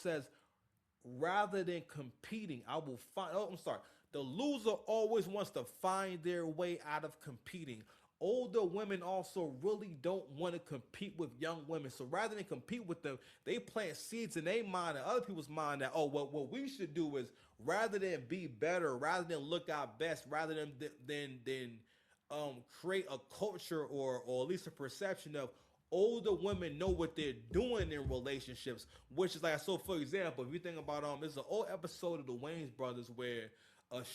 says, rather than competing, I will find. Oh, I'm sorry. The loser always wants to find their way out of competing. Older women also really don't want to compete with young women. So rather than compete with them, they plant seeds in their mind and other people's mind that, oh, well, what we should do is rather than be better, rather than look our best, rather than create a culture or at least a perception of older women know what they're doing in relationships, which is like, so for example, if you think about there's an old episode of the Wayans brothers where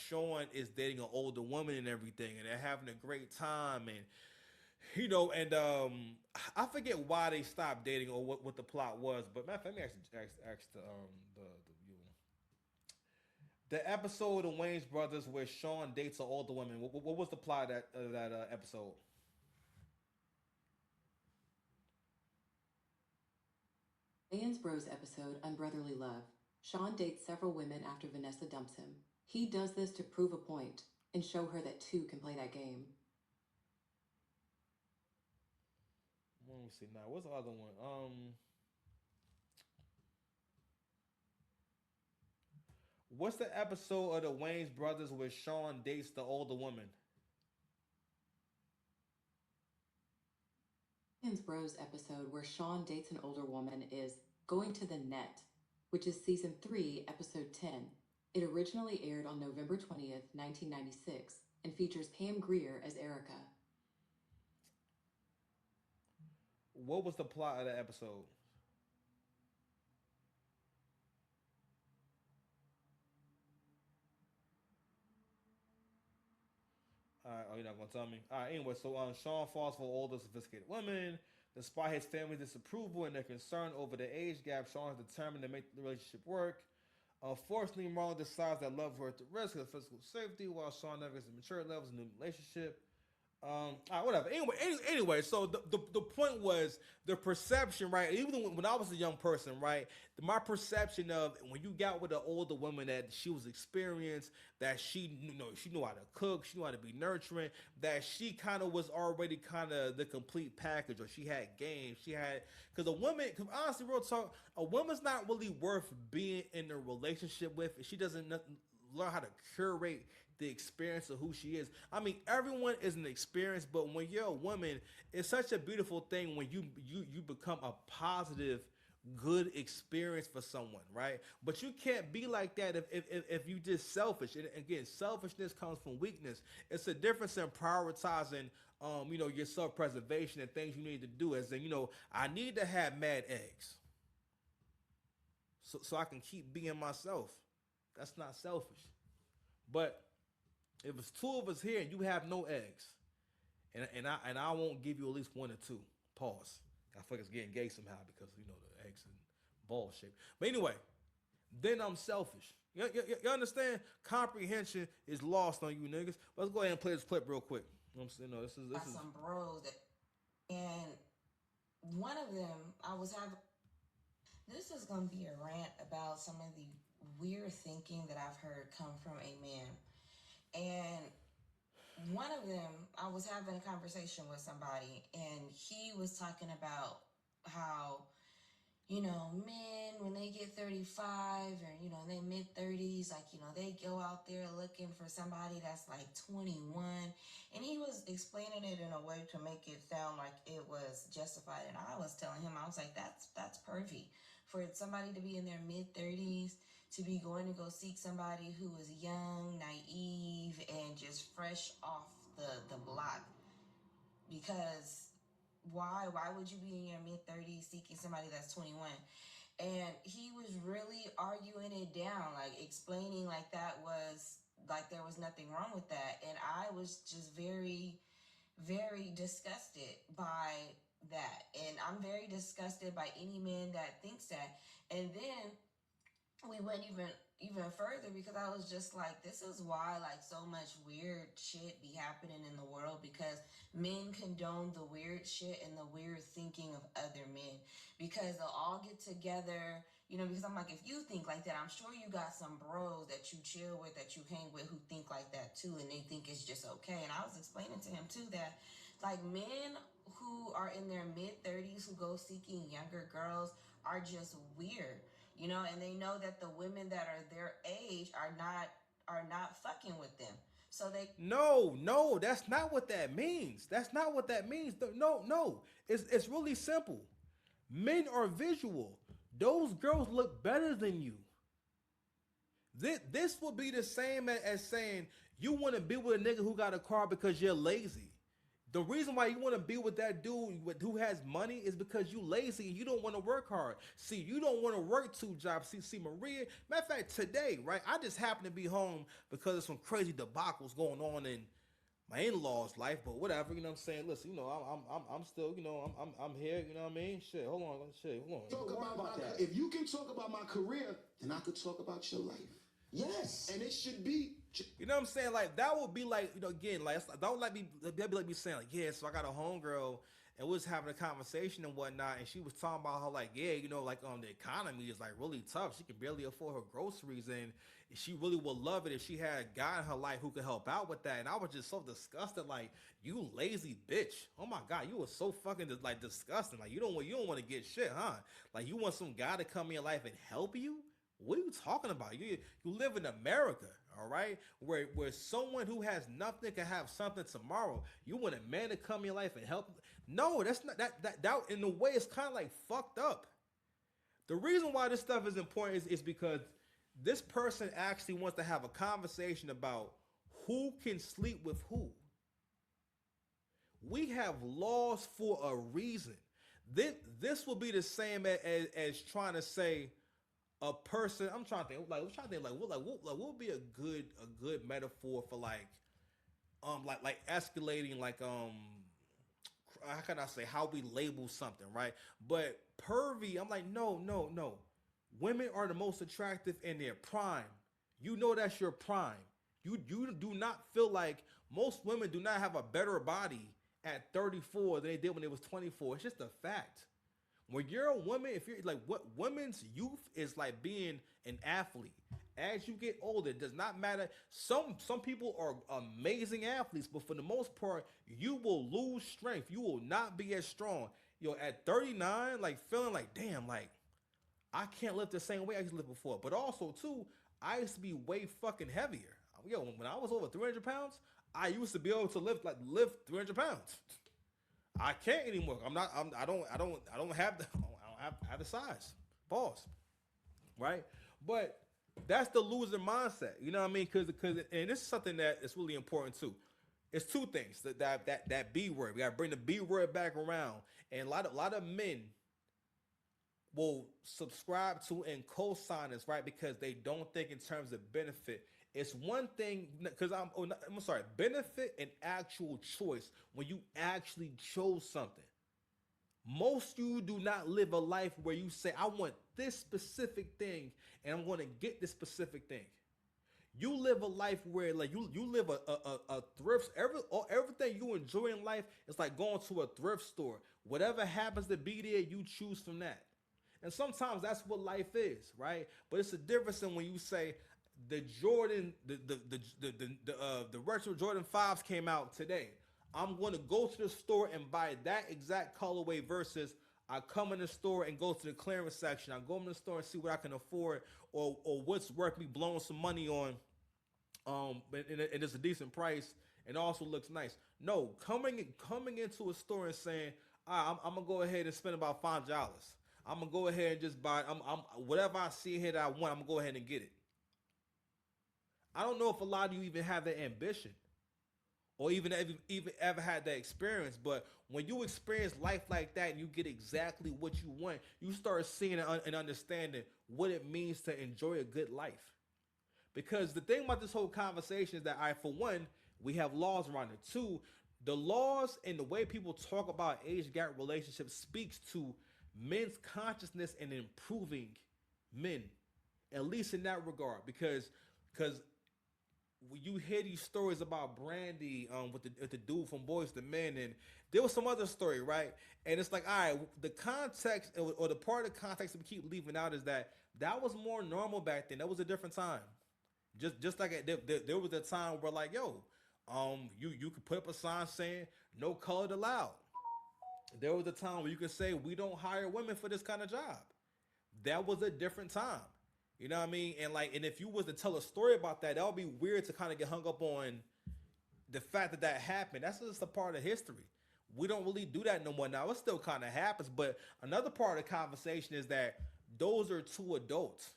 Sean is dating an older woman and everything, and they're having a great time, and I forget why they stopped dating or what the plot was, but matter of fact, let me ask the viewer. The episode of the Wayans brothers where Sean dates an older woman. What was the plot of that episode? Ian's Bros episode, Unbrotherly Love. Sean dates several women after Vanessa dumps him. He does this to prove a point and show her that two can play that game. Let me see now. What's the other one? What's the episode of the Wayne's brothers where Sean dates the older woman? Ian's Bros episode, where Sean dates an older woman, is Going to the Net, which is season 3, episode 10. It originally aired on November 20th, 1996, and features Pam Grier as Erica. What was the plot of the episode? All right, oh, you're not gonna tell me. All right, anyway, so Sean falls for older, sophisticated women. Despite his family's disapproval and their concern over the age gap, Sean is determined to make the relationship work. Unfortunately, Marlon decides that love is worth the risk of physical safety, while Sean navigates the mature levels of the new relationship. All right, whatever. Anyway. So the point was the perception, right? Even when I was a young person, right, my perception of when you got with an older woman that she was experienced, that she knew how to cook, she knew how to be nurturing, that she kind of was already kind of the complete package, or she had game, she had because a woman, cause honestly, real talk, a woman's not really worth being in a relationship with if she doesn't learn how to curate the experience of who she is. I mean, everyone is an experience, but when you're a woman, it's such a beautiful thing when you become a positive, good experience for someone, right? But you can't be like that if you just selfish. And again, selfishness comes from weakness. It's a difference in prioritizing your self-preservation and things you need to do, as in, I need to have mad eggs so I can keep being myself. That's not selfish. But if it's two of us here and you have no eggs, and I won't give you at least one or two. Pause. I feel like it's getting gay somehow because the eggs and ball shape. But anyway, then I'm selfish. You understand? Comprehension is lost on you niggas. Let's go ahead and play this clip real quick. You know what I'm saying? No, this Got is some bros that, and one of them, I was having, this is going to be a rant about some of the weird thinking that I've heard come from a man. And one of them, I was having a conversation with somebody, and he was talking about how, men, when they get 35 or, in their mid 30s, like, they go out there looking for somebody that's like 21. And he was explaining it in a way to make it sound like it was justified. And I was telling him, I was like, that's pervy. For somebody to be in their mid 30s, to be going to go seek somebody who is young, naive, and just fresh off the block. Because why would you be in your mid 30s seeking somebody that's 21? And he was really arguing it down, like explaining like that was like there was nothing wrong with that. And I was just very, very disgusted by that. And I'm very disgusted by any man that thinks that. And then we went even further, because I was just like, this is why like so much weird shit be happening in the world, because men condone the weird shit and the weird thinking of other men, because they'll all get together, because I'm like, if you think like that, I'm sure you got some bros that you chill with, that you hang with, who think like that too, and they think it's just okay. And I was explaining to him too that like men who are in their mid 30s who go seeking younger girls are just weird. you know, and they know that the women that are their age are not fucking with them. So they No, no, that's not what that means. That's not what that means. No, no. It's really simple. Men are visual. Those girls look better than you. This will be the same as saying you want to be with a nigga who got a car because you're lazy. The reason why you want to be with that dude who has money is because you lazy and you don't want to work hard. See, you don't want to work two jobs. See, Maria. Matter of fact, today, right? I just happened to be home because of some crazy debacles going on in my in-laws' life, but whatever. You know what I'm saying? Listen, you know, I'm still, you know, I'm here. You know what I mean? Shit, hold on, hold on. Talk about that. If you can talk about my career, then I could talk about your life. Yes, and it should be. You know what I'm saying? Like that would be like, you know, again, like don't let me that'd be like me saying like, yeah, so I got a homegirl and we was having a conversation and whatnot, and she was talking about how like, yeah, you know, like the economy is like really tough. She can barely afford her groceries, and she really would love it if she had a guy in her life who could help out with that. And I was just so disgusted, like, you lazy bitch. Oh my god, you were so fucking like disgusting. Like you don't want to get shit, huh? Like you want some guy to come in your life and help you? What are you talking about? You live in America, all right, where someone who has nothing can have something tomorrow. You want a man to come in your life and help? No, that's not that in a way it's kind of like fucked up. The reason why this stuff is important is because this person actually wants to have a conversation about who can sleep with who. We have laws for a reason. This will be the same as trying to say a person. I'm trying to think what would be a good metaphor for like escalating, like how can I say, how we label something, right? But pervy, I'm like, no. Women are the most attractive in their prime. You know that's your prime. You do not feel like most women do not have a better body at 34 than they did when they was 24. It's just a fact. When you're a woman, if you're like, what women's youth is like being an athlete. As you get older, it does not matter. Some people are amazing athletes, but for the most part, you will lose strength. You will not be as strong. Yo, at 39, like feeling like, damn, like I can't lift the same way I used to lift before. But also too, I used to be way fucking heavier. Yo, when I was over 300 pounds, I used to be able to lift 300 pounds. I can't anymore. I don't have the size. Pause. Right? But that's the loser mindset. You know what I mean? Because and this is something that is really important too. It's two things. That B word. We gotta bring the B word back around. And a lot of men will subscribe to and co-sign this, right? Because they don't think in terms of benefit. It's one thing, because I'm sorry, benefit and actual choice when you actually chose something. Most you do not live a life where you say, I want this specific thing and I'm going to get this specific thing. You live a life where like you live a thrift. Everything you enjoy in life is like going to a thrift store. Whatever happens to be there, you choose from that. And sometimes that's what life is, right? But it's a difference in when you say, the retro Jordan 5s came out today. I'm going to go to the store and buy that exact colorway versus I come in the store and go to the clearance section. I go in the store and see what I can afford or what's worth me blowing some money on. And it's a decent price and also looks nice. No, coming into a store and saying, I'm gonna go ahead and spend about $5. I'm gonna go ahead and just buy. I'm whatever I see here that I want. I'm gonna go ahead and get it. I don't know if a lot of you even have that ambition or even ever had that experience, but when you experience life like that and you get exactly what you want, you start seeing and understanding what it means to enjoy a good life. Because the thing about this whole conversation is that for one, we have laws around it. Two, the laws and the way people talk about age gap relationships speaks to men's consciousness and improving men, at least in that regard, because you hear these stories about Brandy with the dude from Boys to Men, and there was some other story, right? And it's like, all right, the context or the part of the context that we keep leaving out is that was more normal back then. That was a different time. Just like there was a time where like, yo, you could put up a sign saying no colored allowed. There was a time where you could say we don't hire women for this kind of job. that was a different time. You know what I mean? And like, and if you was to tell a story about that, that would be weird to kind of get hung up on the fact that that happened. That's just a part of history. We don't really do that no more now. It still kind of happens, but another part of the conversation is that those are two adults.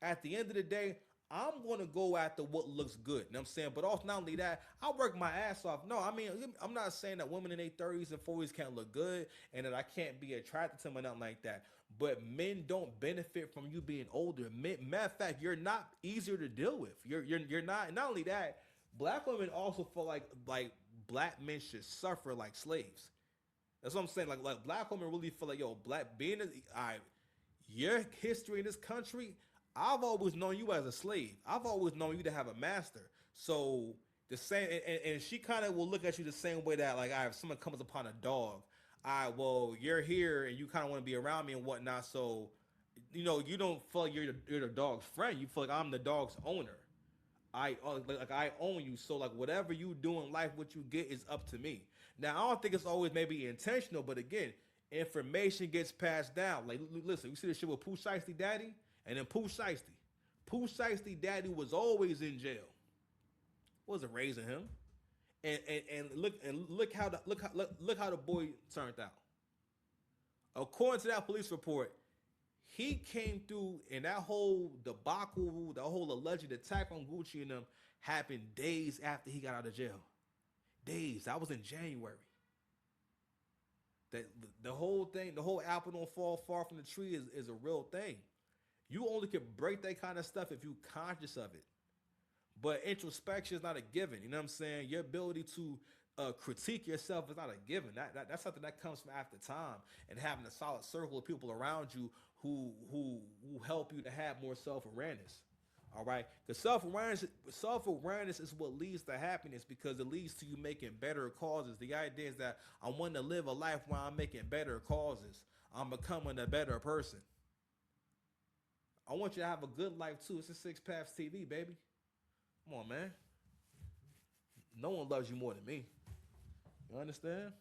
At the end of the day, I'm gonna go after what looks good. You know what I'm saying? But also not only that, I work my ass off. No, I mean, I'm not saying that women in their 30s and 40s can't look good and that I can't be attracted to them or nothing like that. But men don't benefit from you being older. Matter of fact, you're not easier to deal with. You're not. And not only that, black women also feel like black men should suffer like slaves. That's what I'm saying. Like black women really feel like, yo, black being your history in this country, I've always known you as a slave. I've always known you to have a master. So the same, and she kind of will look at you the same way that like, if someone comes upon a dog, well, you're here and you kind of want to be around me and whatnot. So, you know, you don't feel like you're the dog's friend. You feel like I'm the dog's owner. I own you. So like whatever you do in life, what you get is up to me. Now I don't think it's always maybe intentional, but again, information gets passed down. Like listen, you see this shit with Pooh Shiesty Daddy. And then Pooh Shiesty Daddy was always in jail. Wasn't raising him. And look how the boy turned out. According to that police report, he came through and that whole debacle, the whole alleged attack on Gucci and them happened days after he got out of jail. Days. That was in January. That the whole thing, the whole apple don't fall far from the tree is a real thing. You only can break that kind of stuff if you're conscious of it. But introspection is not a given. You know what I'm saying? Your ability to critique yourself is not a given. That's something that comes from after time and having a solid circle of people around you who help you to have more self-awareness. All right? Because self-awareness is what leads to happiness because it leads to you making better causes. The idea is that I want to live a life where I'm making better causes. I'm becoming a better person. I want you to have a good life too. It's a Six Paths TV, baby. Come on, man. No one loves you more than me. You understand?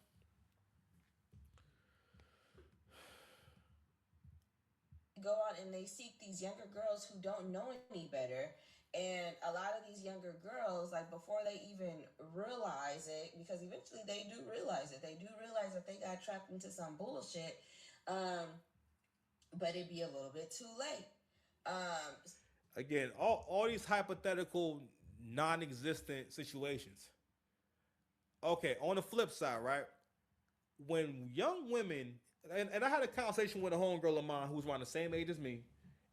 Go out and they seek these younger girls who don't know any better. And a lot of these younger girls, like before they even realize it, because eventually they do realize it. They do realize that they got trapped into some bullshit. But it'd be a little bit too late. Again, all these hypothetical, non-existent situations. Okay, on the flip side, right? When young women, and I had a conversation with a homegirl of mine who's around the same age as me,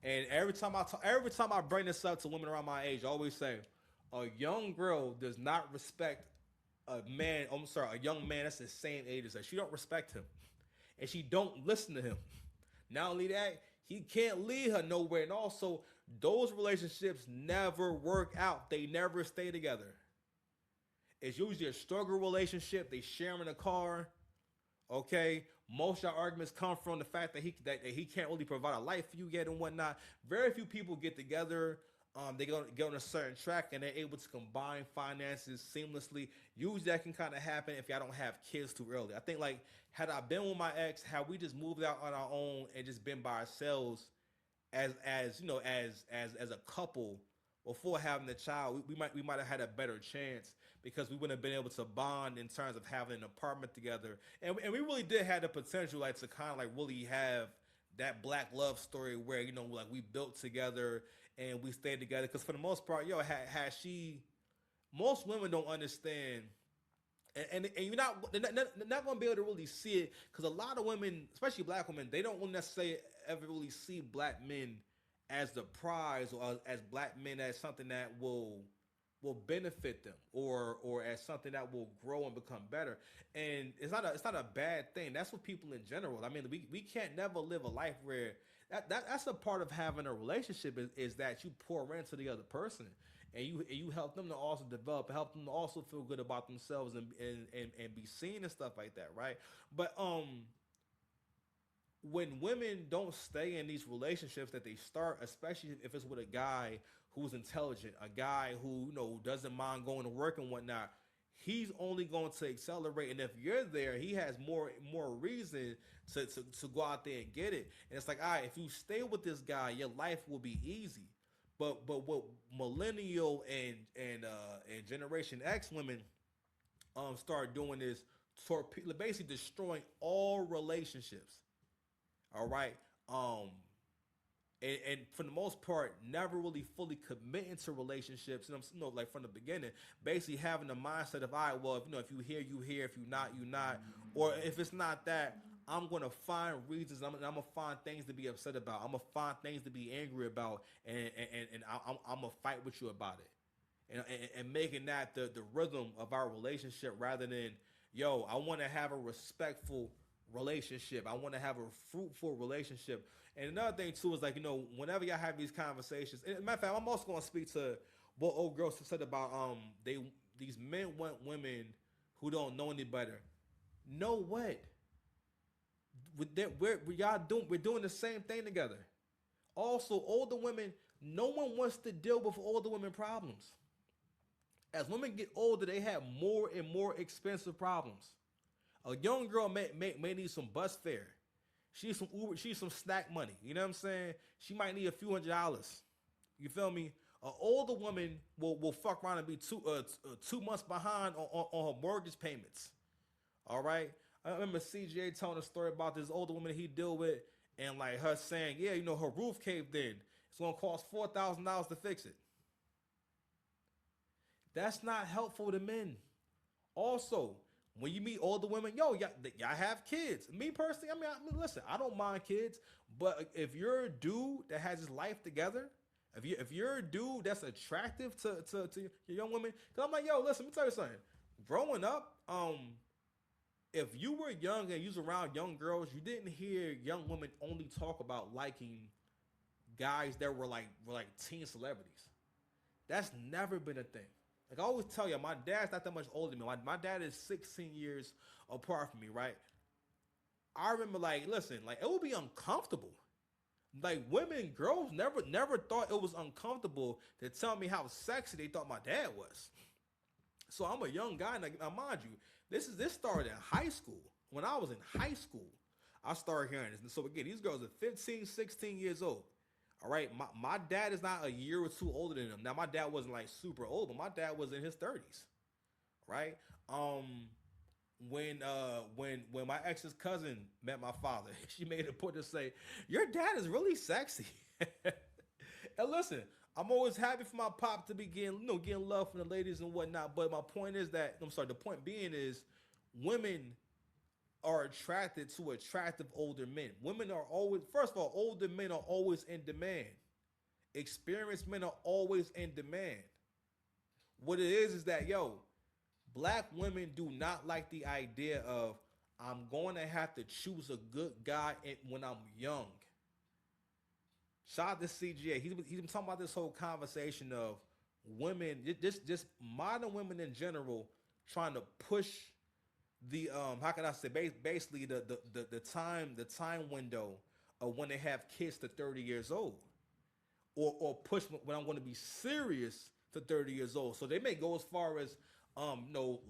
and every time I bring this up to women around my age, I always say, a young girl does not respect a young man that's the same age as her. She don't respect him, and she don't listen to him. Not only that, he can't lead her nowhere. And also, those relationships never work out. They never stay together. It's usually a struggle relationship. They sharing a car. Okay? Most of our arguments come from the fact that he can't really provide a life for you yet and whatnot. Very few people get together. They get on a certain track and they're able to combine finances seamlessly. Usually that can kind of happen if y'all don't have kids too early. I think like had I been with my ex, had we just moved out on our own and just been by ourselves as a couple before having a child, we might have had a better chance because we wouldn't have been able to bond in terms of having an apartment together. And we really did have the potential like to kind of like really have that black love story where, you know, like we built together and we stayed together. Because for the most part, most women don't understand. And you're not going to be able to really see it because a lot of women, especially black women, they don't necessarily ever really see black men as the prize or as black men as something that will benefit them or as something that will grow and become better. And it's not a bad thing. That's what people in general. I mean, we can't never live a life where that's a part of having a relationship is that you pour into the other person. And you help them to also develop, help them to also feel good about themselves and be seen and stuff like that, right? But when women don't stay in these relationships that they start, especially if it's with a guy who's intelligent, a guy who doesn't mind going to work and whatnot, he's only going to accelerate. And if you're there, he has more reason to go out there and get it. And it's like, all right, if you stay with this guy, your life will be easy. But what millennial and Generation X women start doing is basically destroying all relationships. All right. And for the most part, never really fully committing to relationships. And like from the beginning, basically having the mindset of, all right, well, if you hear, you hear. If you not, you not. Or if it's not that, I'm gonna find reasons. I'm gonna find things to be upset about. I'm gonna find things to be angry about, and I'm gonna fight with you about it. And making that the rhythm of our relationship rather than, yo, I want to have a respectful relationship. I want to have a fruitful relationship. And another thing too is like, whenever y'all have these conversations, and matter of fact, I'm also going to speak to what old girls said about these men want women who don't know any better. Know what? We're doing the same thing together. Also, older women, no one wants to deal with older women problems. As women get older, they have more and more expensive problems. A young girl may need some bus fare. She needs some Uber. She needs some snack money. You know what I'm saying? She might need a few $100s. You feel me? An older woman will fuck around and be 2 months behind on her mortgage payments. All right. I remember CJ telling a story about this older woman he deal with, and like her saying, yeah, her roof caved in. It's gonna cost $4,000 to fix it. That's not helpful to men. Also, when you meet older women, y'all have kids. Me personally, I mean, listen, I don't mind kids, but if you're a dude that has his life together, if you're a dude that's attractive to your young women, because I'm like, yo, listen, let me tell you something. Growing up, if you were young and you was around young girls, you didn't hear young women only talk about liking guys that were like teen celebrities. That's never been a thing. Like I always tell you, my dad's not that much older than me. My dad is 16 years apart from me, right? I remember, listen, it would be uncomfortable. Girls never thought it was uncomfortable to tell me how sexy they thought my dad was. So I'm a young guy, now mind you, this started in high school. When I was in high school, I started hearing this. And so again, these girls are 15, 16 years old. All right, my dad is not a year or two older than him. Now my dad wasn't super old, but my dad was in his 30s, right? When my ex's cousin met my father, she made a point to say, "Your dad is really sexy." And listen, I'm always happy for my pop to be getting love from the ladies and whatnot. But my point is that the point being is, women are attracted to attractive older men. Women are always, first of all, older men are always in demand. Experienced men are always in demand. What it is that, black women do not like the idea of, I'm going to have to choose a good guy when I'm young. Shout out to CGA. He's been talking about this whole conversation of women, just modern women in general, trying to push the how can I say, basically the time window of when they have kids to 30 years old, or push when I'm going to be serious to 30 years old. So they may go as far as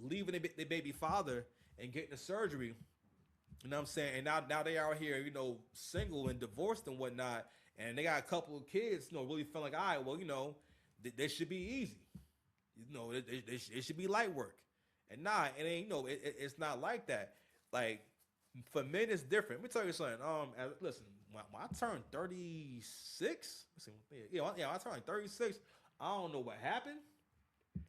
leaving their baby father and getting a surgery. You know what I'm saying? And now they are here, single and divorced and whatnot, and they got a couple of kids. Really feeling like, all right, well, they should be easy. It should be light work. And nah, it ain't, it's not like that. Like, for men, it's different. Let me tell you something. Listen, when I turned 36, I turned 36, I don't know what happened.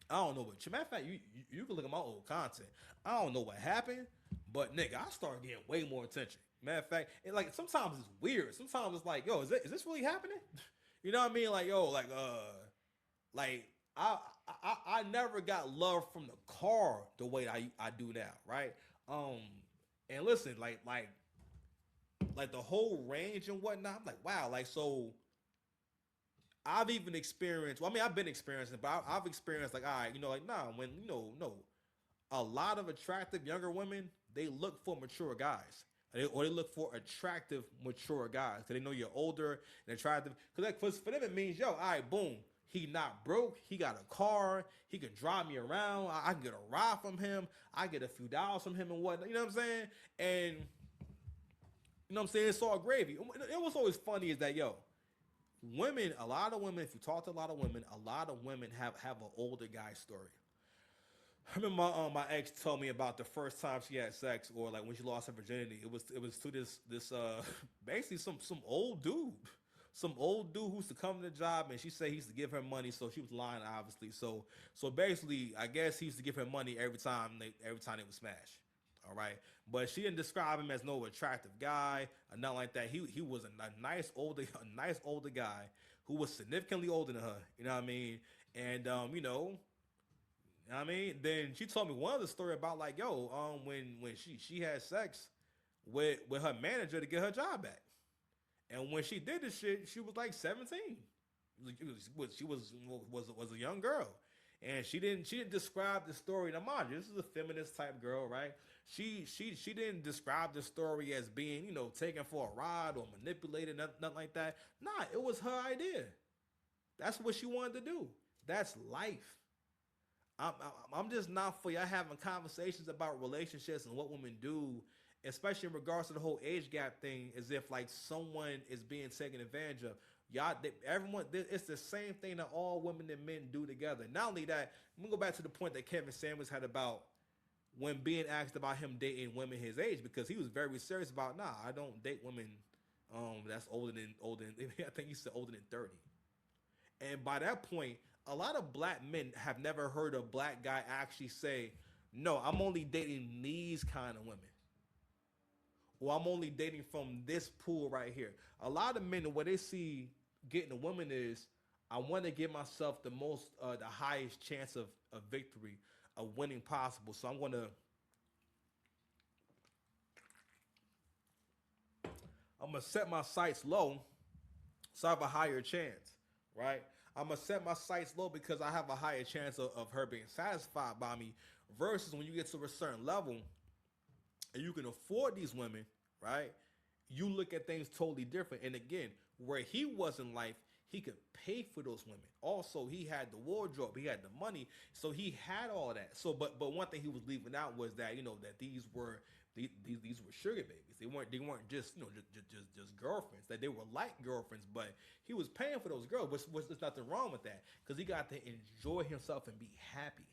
I don't know what. Matter of fact, you can look at my old content. I don't know what happened, but nigga, I started getting way more attention. Matter of fact, sometimes it's weird. Sometimes it's like, is this really happening? You know what I mean? I never got love from the car the way I do now, right? And listen, like the whole range and whatnot. I'm like, wow, so I've even experienced. Well, I mean, I've been experiencing, but I've experienced when a lot of attractive younger women, they look for mature guys. Or they look for attractive, mature guys. Because they know you're older and attractive. Because for them, it means, all right, boom. He not broke. He got a car. He can drive me around. I can get a ride from him. I get a few dollars from him and whatnot. You know what I'm saying? And you know what I'm saying? It's all gravy. It was always funny is that women, a lot of women, if you talk to a lot of women have an older guy story. I remember my ex told me about the first time she had sex, or like when she lost her virginity. It was to this basically some old dude who used to come to the job, and she said he used to give her money, so she was lying obviously. So basically, I guess he used to give her money every time they would smash. All right, but she didn't describe him as no attractive guy or nothing like that. He was a nice older guy who was significantly older than her. You know what I mean? And I mean, then she told me one other story about like, when she had sex with her manager to get her job back, and when she did this shit, she was like 17. She was a young girl, and she didn't describe the story. Now, mind you, this is a feminist type girl, right? She didn't describe the story as being taken for a ride or manipulated, nothing like that. Nah, it was her idea. That's what she wanted to do. That's life. I'm just not for y'all having conversations about relationships and what women do, especially in regards to the whole age gap thing, as if like someone is being taken advantage of. Everyone, it's the same thing that all women and men do together. Not only that, I'm gonna go back to the point that Kevin Samuels had about when being asked about him dating women his age, because he was very serious about, nah, I don't date women that's older than I think he said older than 30. And by that point, a lot of black men have never heard a black guy actually say, no, I'm only dating these kind of women. Or I'm only dating from this pool right here. A lot of men, what they see getting a woman is, I want to give myself the highest chance of victory, of winning possible. So I'm going to set my sights low so I have a higher chance, right? I'm going to set my sights low because I have a higher chance of her being satisfied by me, versus when you get to a certain level and you can afford these women, right? You look at things totally different. And again, where he was in life, he could pay for those women. Also, he had the wardrobe, he had the money, so he had all that. So, but one thing he was leaving out was that that these were sugar babies. They weren't just just girlfriends. That they were like girlfriends, but he was paying for those girls. There's nothing wrong with that, because he got to enjoy himself and be happy.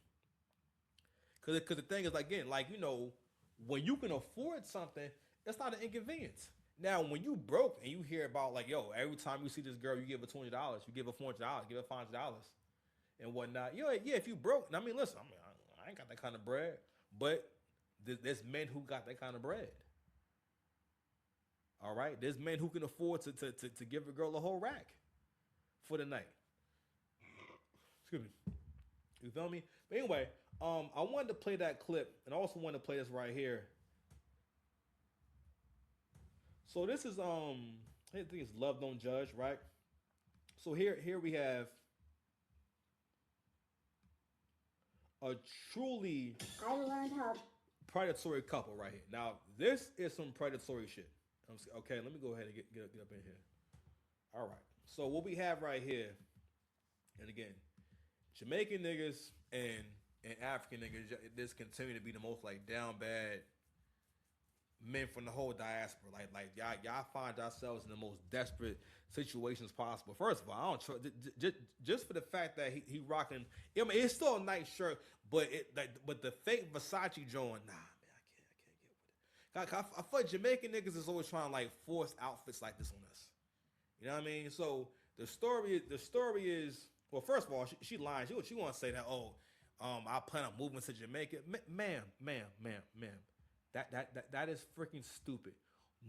Because the thing is, again, like when you can afford something, it's not an inconvenience. Now, when you broke and you hear about like, every time you see this girl, you give her $20, you give her $400, give her $500, and whatnot. If you broke, I mean, listen, I ain't got that kind of bread, but there's men who got that kind of bread. All right, there's men who can afford to give a girl a whole rack for the night. Excuse me. You feel me? But anyway, I wanted to play that clip, and I also wanted to play this right here. So this is I think it's Love Don't Judge, right? So here we have a truly predatory couple right here. Now, this is some predatory shit. Okay, let me go ahead and get up in here. All right. So what we have right here, and again, Jamaican niggas and African niggas, this continue to be the most like down bad men from the whole diaspora. Like y'all find yourselves in the most desperate situations possible. First of all, I don't trust just for the fact that he rocking. I mean, it's still a nice shirt, but the fake Versace joint, nah, man, I can't get with it. I feel like Jamaican niggas is always trying to like force outfits like this on us. You know what I mean? So the story is, well, first of all, she lying. She want to say that, I plan on moving to Jamaica, ma'am. That is freaking stupid.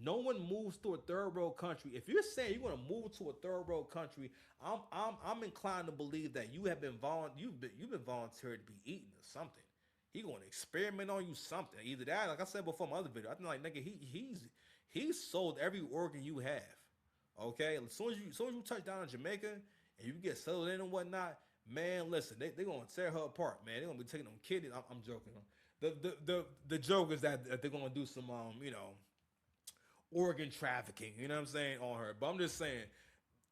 No one moves to a third world country. If you're saying you're gonna move to a third world country, I'm inclined to believe that you've been volunteered to be eaten or something. He gonna experiment on you something. Either that, like I said before in my other video, I think like nigga, he's sold every organ you have. Okay, as soon as you touch down in Jamaica and you get settled in and whatnot, man, listen, they gonna tear her apart, man. They gonna be taking them kidneys. I'm joking. The joke is that they're gonna do some organ trafficking, you know what I'm saying, on her. But I'm just saying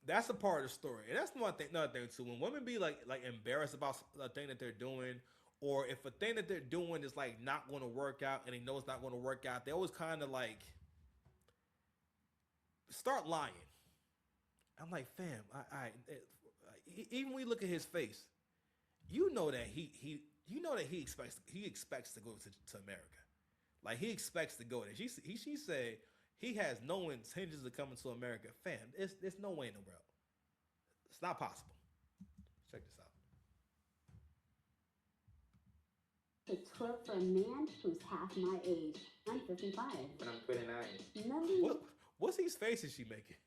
that's a part of the story, and that's one thing. Another thing too, when women be like embarrassed about a thing that they're doing, or if a thing that they're doing is like not going to work out, and they know it's not going to work out, they always kind of like start lying. I'm like, fam, even when you look at his face, you know that he expects to go to America, like he expects to go there. She said he has no intentions of coming to America, fam. There's no way in the world. It's not possible. Check this out. To twerk for a man who's half my age. I'm 55. And I'm 29. None of What's these faces she making?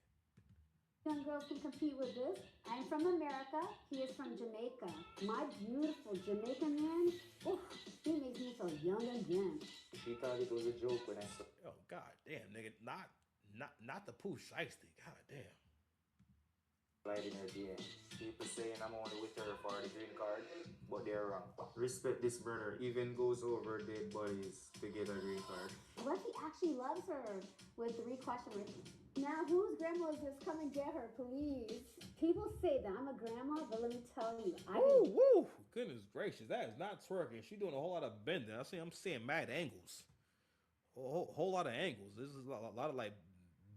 young girls can compete with this. I'm from America. He is from Jamaica. My beautiful Jamaican man, oof, he makes me feel young again. She thought it was a joke when I saw. Oh god damn, nigga, not the poo shiesty. God damn. Slide in her DM. People saying I'm only with her for the green card, but they're wrong. Respect this brother. Even goes over dead bodies to get a green card. What if he actually loves her? With 3 question marks. Now, whose grandma is this? Come and get her, please. People say that I'm a grandma, but let me tell you, Woo! Goodness gracious, that is not twerking. She doing a whole lot of bending. I'm seeing mad angles. A whole lot of angles. This is a lot of like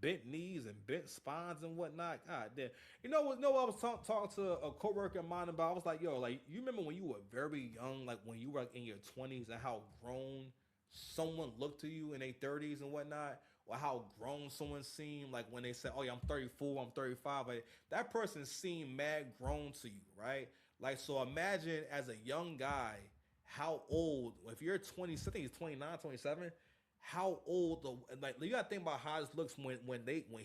bent knees and bent spines and whatnot. God damn. You know what? I was talking to a coworker of mine about. I was like, yo, like you remember when you were very young, like when you were like in your 20s, and how grown someone looked to you in their 30s and whatnot, or how grown someone seemed like when they said, oh yeah, I'm 34, I'm 35. Like, that person seemed mad grown to you, right? Like, so imagine as a young guy, how old, if you're 20, I think he's 29, 27, how old, like, you gotta think about how this looks when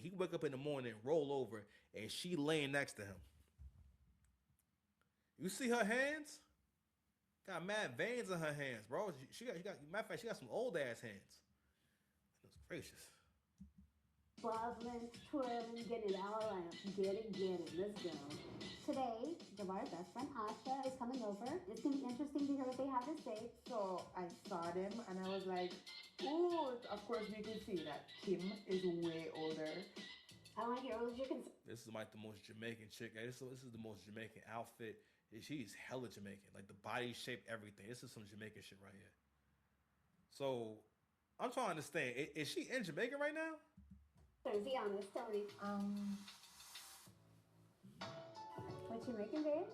he wake up in the morning and roll over and she laying next to him. You see her hands? Got mad veins in her hands, bro. She got matter of fact, she got some old ass hands. Goodness gracious. bubbling, twirling, getting it all out. Get it. Let's go. Today, Javar's best friend Asha is coming over. It's going to be interesting to hear what they have to say. So I saw them and I was like, oh, of course we can see that Kim is way older. I want to hear what you can say. This is like the most Jamaican chick. This is the most Jamaican outfit. She's hella Jamaican. Like the body shape, everything. This is some Jamaican shit right here. So I'm trying to understand. Is she in Jamaica right now? Be honest, tell me. What you making, babe?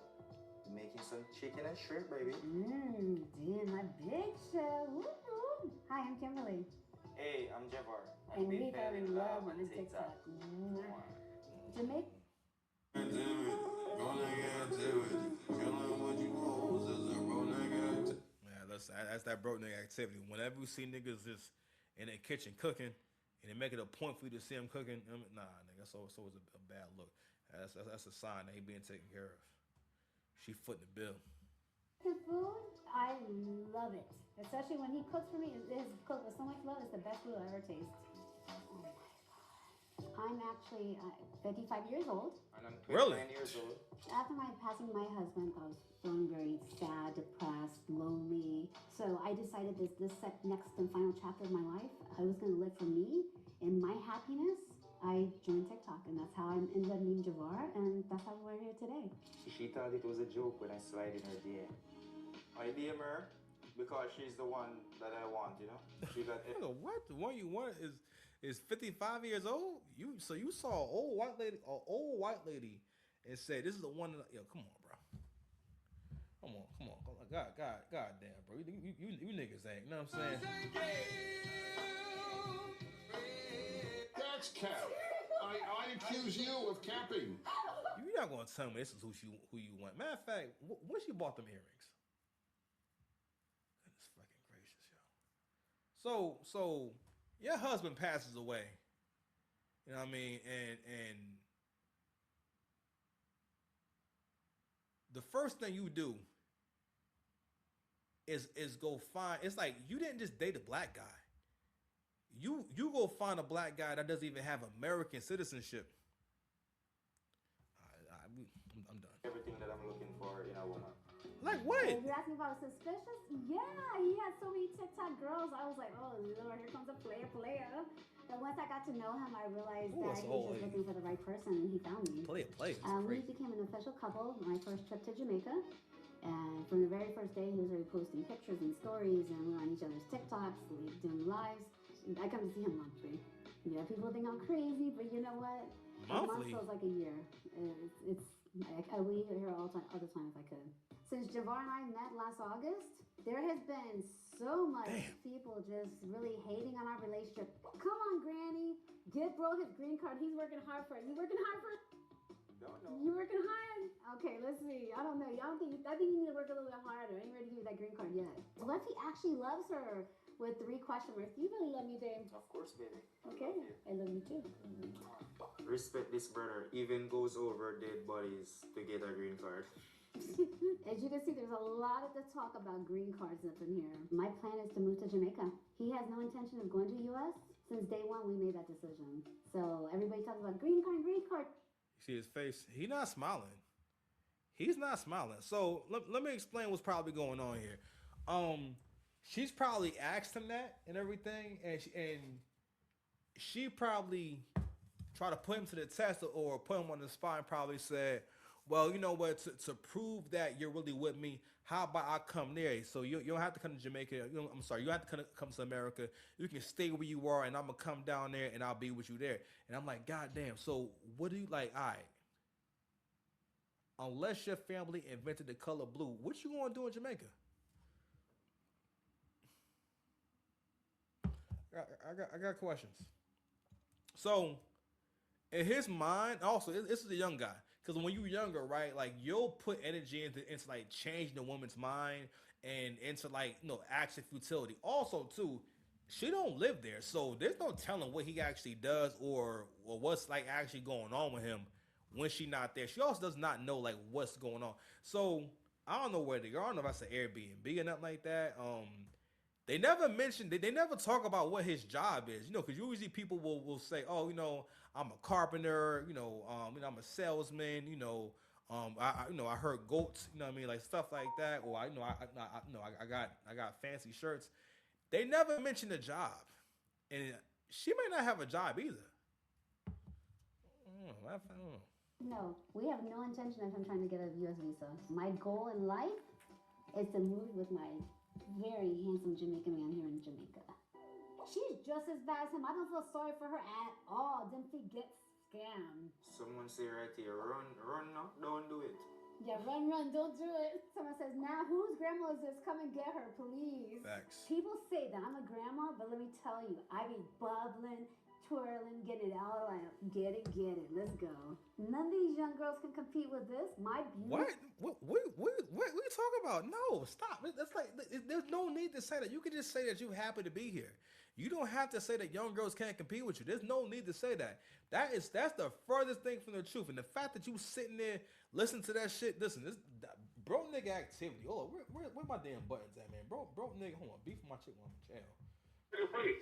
Making some chicken and shrimp, baby. Damn, my big show. Woo-hoo. Hi, I'm Kimberly. Hey, I'm Javar. And we fell in love on TikTok. Jamaica. Yeah, that's that broke nigga activity. Whenever we see niggas just in their kitchen cooking, and they make it a point for you to see them cooking, nah, nigga, so it's a bad look. That's a sign that he being taken care of. She footing the bill. Food, I love it. Especially when he cooks for me. His cook with so much love. It's the best food I'll ever taste. Oh my God. I'm actually 55 years old. And I'm 29 Really? years old. After my passing my husband, I was feeling very sad, depressed, lonely. So I decided this next and final chapter of my life, I was going to live for me and my happiness. I joined TikTok, and that's how I ended up meeting Javar, and that's how we're here today. She thought it was a joke when I slide in her DM. I DM her because she's the one that I want, you know? She got it. Nigga, what? The one you want is 55 years old? You saw an old white lady, and said, "This is the one." Yo, come on, bro. Come on. God damn, bro. You niggas ain't. You know what I'm saying? That's cap. I accuse you of capping. You're not gonna tell me this is who you want. Matter of fact, when she bought them earrings. Goodness fucking gracious, yo. So your husband passes away. You know what I mean? And the first thing you do is go find. It's like you didn't just date a black guy. You go find a black guy that doesn't even have American citizenship. I'm done. Everything that I'm looking for in a woman. Like what? If you're asking if I was suspicious, yeah, he had so many TikTok girls. I was like, oh Lord, here comes a player. But once I got to know him, I realized Ooh, that that's he was old just age. looking for the right person, and he found me. Play. We Great. became an official couple my first trip to Jamaica. And from the very first day, he was already posting pictures and stories, and we were on each other's TikToks, doing lives. I come to see him monthly. Yeah, people think I'm crazy, but you know what? A month Monthly. feels like a year. I would here all the time if I could. Since Javar and I met last August, there has been so much people just really hating on our relationship. Come on, Granny, give bro his green card. He's working hard for it. You working hard for it? Don't know. You working hard? Okay, let's see. I don't know. I think you need to work a little bit harder. I ain't ready to give you that green card yet. What if he actually loves her? With 3 question marks. Do you really love me, babe? Of course, baby. Okay, I love you too. Respect this brother. Even goes over dead bodies to get a green card. As you can see, there's a lot of the talk about green cards up in here. My plan is to move to Jamaica. He has no intention of going to the U.S. Since day one, we made that decision. So everybody talks about green card. You see his face? He's not smiling. He's not smiling. So let me explain what's probably going on here. She's probably asked him that and everything, and she probably tried to put him to the test or put him on the spot and probably said, well, you know what, to prove that you're really with me, how about I come there? So you don't have to come to Jamaica. You don't have to come to America. You can stay where you are, and I'm going to come down there, and I'll be with you there. And I'm like, God damn, so what do you like? All right. Unless your family invented the color blue, what you going to do in Jamaica? I got questions. So, in his mind, also, this is a young guy. Because when you're younger, right, like, you'll put energy into like, changing the woman's mind and into, like, action futility. Also, too, she don't live there. So, there's no telling what he actually does or what's, like, actually going on with him when she's not there. She also does not know, like, what's going on. So, I don't know where to go. I don't know if that's an Airbnb or nothing like that. They never mentioned, they never talk about what his job is, because usually people will say, oh, I'm a carpenter, I'm a salesman, I herd goats, like stuff like that, or I got fancy shirts. They never mention a job, and she may not have a job either. I don't know. No, we have no intention of him trying to get a U.S. visa. My goal in life is to move with my very handsome Jamaican man here in Jamaica. She's just as bad as him. I don't feel sorry for her at all. Then she gets scammed. Someone say right here, run now, don't do it. Yeah, run, don't do it. Someone says, now whose grandma is this? Come and get her, please. Facts. People say that I'm a grandma, but let me tell you, I be bubbling, twirling, getting it out. Like, get it. Let's go. None of these young girls can compete with this. My beauty. What are you talking about? No, stop. That's like, there's no need to say that. You can just say that you're happy to be here. You don't have to say that young girls can't compete with you. There's no need to say that. That's the furthest thing from the truth. And the fact that you sitting there listening to that shit, listen, this bro nigga activity. Hold on, where my damn buttons at, man? Bro nigga, hold on, beef my chick while I'm in jail.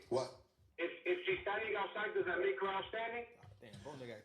What? If she's standing outside, does that make her outstanding? Damn, bro nigga activity.